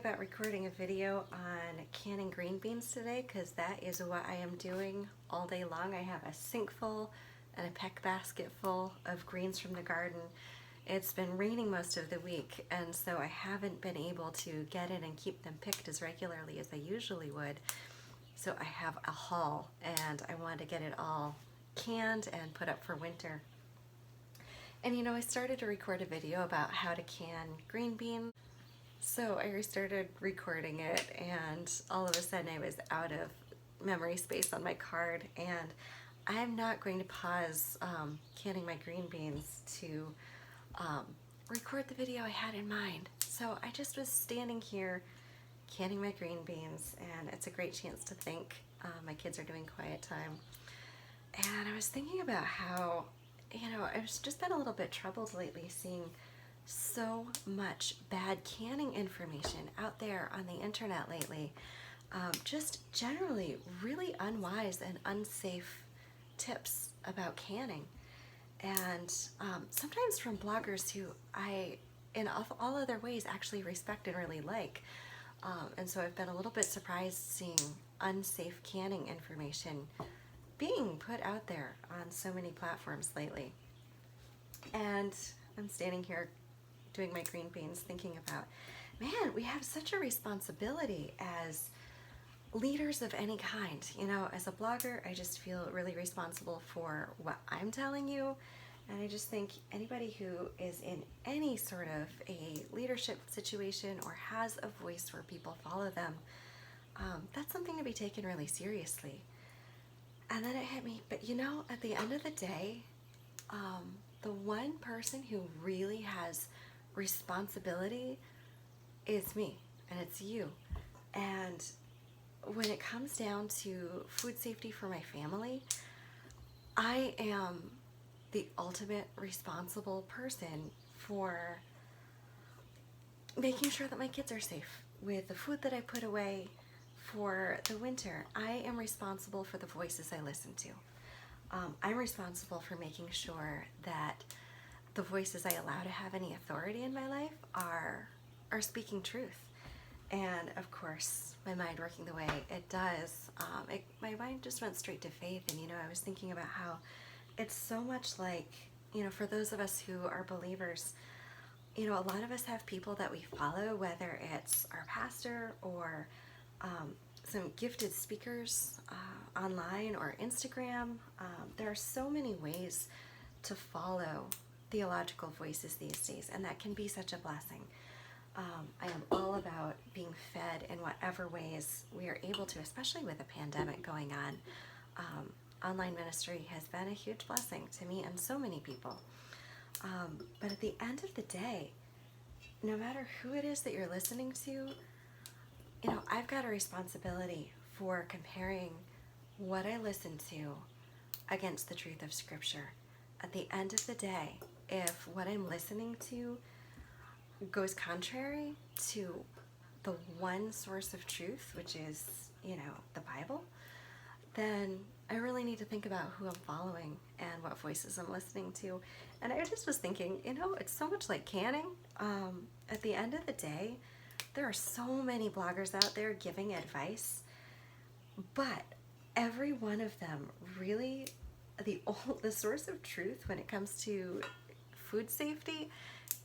about recording a video on canning green beans today because that is what I am doing all day long. I have a sink full and a peck basket full of greens from the garden. It's been raining most of the week, and so I haven't been able to get in and keep them picked as regularly as I usually would. So I have a haul, and I wanted to get it all canned and put up for winter. And I started to record a video about how to can green beans. So I restarted recording it, and all of a sudden I was out of memory space on my card, and I'm not going to pause canning my green beans to record the video I had in mind. So I just was standing here canning my green beans, and it's a great chance to think. My kids are doing quiet time. And I was thinking about how, I've just been a little bit troubled lately seeing so much bad canning information out there on the internet lately. Just generally really unwise and unsafe tips about canning. And sometimes from bloggers who I, in all other ways, actually respect and really like. And so I've been a little bit surprised seeing unsafe canning information being put out there on so many platforms lately. And I'm standing here doing my green beans thinking about, man, we have such a responsibility as leaders of any kind. As a blogger, I just feel really responsible for what I'm telling you. And I just think anybody who is in any sort of a leadership situation or has a voice where people follow them, that's something to be taken really seriously. And then it hit me, but at the end of the day, the one person who really has responsibility is me, and it's you. And when it comes down to food safety for my family, I am the ultimate responsible person for making sure that my kids are safe with the food that I put away for the winter. I am responsible for the voices I listen to. I'm responsible for making sure that the voices I allow to have any authority in my life are speaking truth. And of course, my mind working the way it does, my mind just went straight to faith. And I was thinking about how it's so much like, for those of us who are believers, a lot of us have people that we follow, whether it's our pastor or some gifted speakers online or Instagram. There are so many ways to follow theological voices these days, and that can be such a blessing. I am all about being fed in whatever ways we are able to, especially with a pandemic going on. Online ministry has been a huge blessing to me and so many people. But at the end of the day, no matter who it is that you're listening to, I've got a responsibility for comparing what I listen to against the truth of Scripture. At the end of the day, if what I'm listening to goes contrary to the one source of truth, which is, the Bible, then I really need to think about who I'm following and what voices I'm listening to. And I just was thinking, it's so much like canning. At the end of the day, there are so many bloggers out there giving advice, but every one of them really, the source of truth when it comes to food safety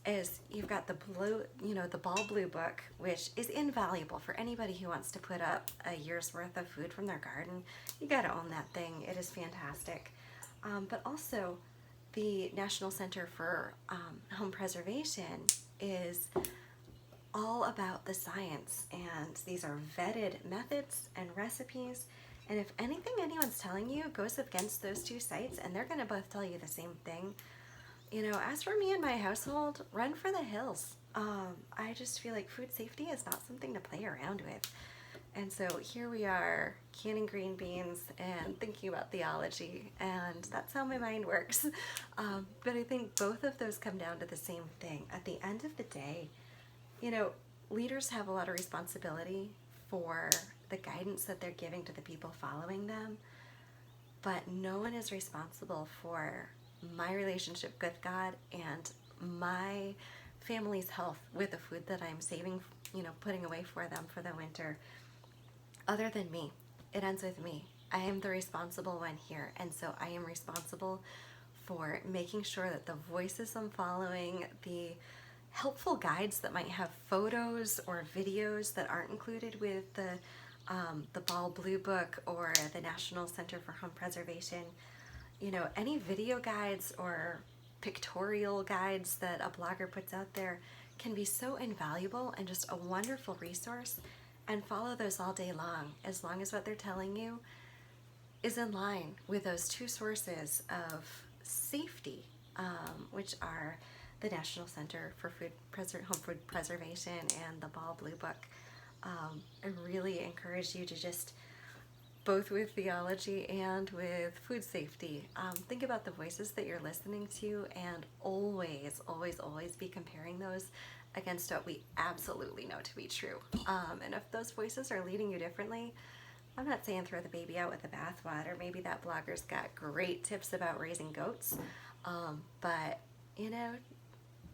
is you've got the blue, the Ball Blue book, which is invaluable for anybody who wants to put up a year's worth of food from their garden. You got to own that thing. It is fantastic. But also the National Center for Home Preservation is all about the science, and these are vetted methods and recipes. And if anything anyone's telling you goes against those two sites, and they're going to both tell you the same thing, as for me and my household, run for the hills. I just feel like food safety is not something to play around with. And so here we are canning green beans and thinking about theology, and that's how my mind works. But I think both of those come down to the same thing. At the end of the day, leaders have a lot of responsibility for the guidance that they're giving to the people following them, but no one is responsible for my relationship with God and my family's health with the food that I'm saving putting away for them for the winter, other than me. It ends with me. I am the responsible one here, and so I am responsible for making sure that the voices I'm following, the helpful guides that might have photos or videos that aren't included with the Ball Blue Book or the National Center for Home Preservation, any video guides or pictorial guides that a blogger puts out there can be so invaluable and just a wonderful resource, and follow those all day long as what they're telling you is in line with those two sources of safety, which are the National Center for Home Food Preservation and the Ball Blue Book. I really encourage you to just, both with theology and with food safety, think about the voices that you're listening to, and always, always, always be comparing those against what we absolutely know to be true. And if those voices are leading you differently, I'm not saying throw the baby out with the bathwater. Maybe that blogger's got great tips about raising goats, but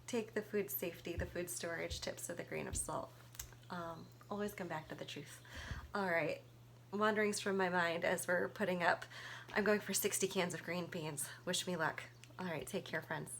take the food safety, the food storage tips with a grain of salt. Always come back to the truth. All right, wanderings from my mind as we're putting up. I'm going for 60 cans of green beans. Wish me luck. All right, take care, friends.